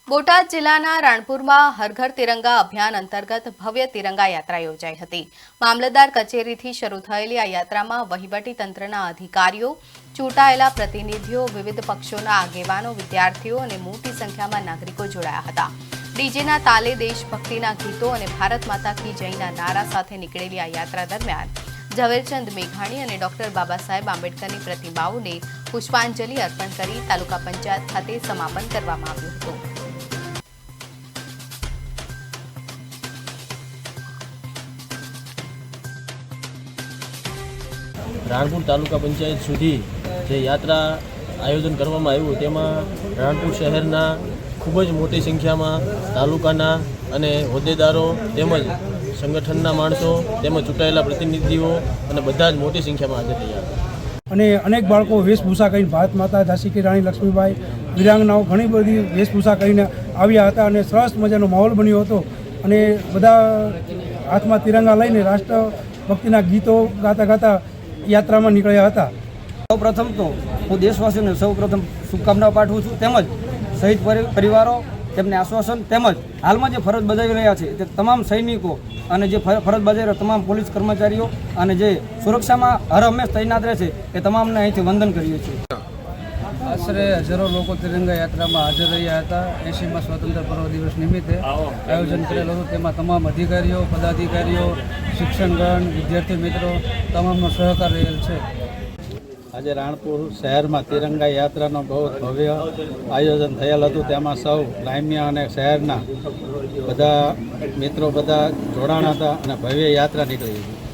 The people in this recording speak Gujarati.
બોટાદ જિલ્લાના રાણપુરમાં હર ઘર તિરંગા અભિયાન અંતર્ગત ભવ્ય તિરંગા યાત્રા યોજાઈ હતી। મામલતદાર કચેરીથી શરૂ થયેલી આ યાત્રામાં વહીવટી તંત્રના અધિકારીઓ, ચૂંટાયેલા પ્રતિનિધિઓ, વિવિધ પક્ષોના આગેવાનો, વિદ્યાર્થીઓ અને મોટી સંખ્યામાં નાગરિકો જોડાયા હતા। ડીજેના તાલે દેશભક્તિના ગીતો અને ભારત માતા કી જયના નારા સાથે નીકળેલી આ યાત્રા દરમિયાન ઝવેરચંદ મેઘાણી અને ડોક્ટર બાબા સાહેબ આંબેડકરની પ્રતિમાઓને પુષ્પાંજલિ અર્પણ કરી તાલુકા પંચાયત ખાતે સમાપન કરવામાં આવ્યું હતું। રાણપુર તાલુકા પંચાયત સુધી જે યાત્રા આયોજન કરવામાં આવ્યું તેમાં રાણપુર શહેરના ખૂબ જ મોટી સંખ્યામાં તાલુકાના અને હોદ્દેદારો તેમજ સંગઠનના માણસો તેમજ ચૂંટાયેલા પ્રતિનિધિઓ અને બધા જ મોટી સંખ્યામાં હાજર રહ્યા અને અનેક બાળકો વેશભૂષા કરીને ભારત માતા ઝાંસી કી રાણી લક્ષ્મીબાઈ વીરાંગનાઓ ઘણી બધી વેશભૂષા કરીને આવ્યા હતા અને સરસ મજાનો માહોલ બન્યો હતો અને બધા હાથમાં તિરંગા લઈને રાષ્ટ્રભક્તિના ગીતો ગાતા ગાતા યાત્રામાં નીકળ્યા હતા। સૌપ્રથમ તો હું દેશવાસીઓને સૌપ્રથમ શુભકામનાઓ પાઠવું છું, તેમજ શહીદ પરિવારો તેમને આશ્વાસન તેમજ હાલમાં જે ફરજ બજાવી રહ્યા છે તે તમામ સૈનિકો અને જે ફરજ બજાવી રહ્યા તમામ પોલીસ કર્મચારીઓ અને જે સુરક્ષામાં હર હંમેશ તૈનાત રહે છે એ તમામને અહીંથી વંદન કરીએ છીએ। આશરે હજારો લોકો તિરંગા યાત્રામાં હાજર રહ્યા હતા। 80મા સ્વતંત્ર પર્વ દિવસ નિમિત્તે આયોજન કરેલું હતું, તેમાં તમામ અધિકારીઓ, પદાધિકારીઓ, શિક્ષણગણ, વિદ્યાર્થી મિત્રો તમામનો સહકાર રહેલ છે। આજે રાણપુર શહેરમાં તિરંગા યાત્રાનો બહુ ભવ્ય આયોજન થયેલ હતું, તેમાં સૌ ગ્રામ્ય અને શહેરના બધા મિત્રો બધા જોડાણા હતા અને ભવ્ય યાત્રા નીકળી હતી।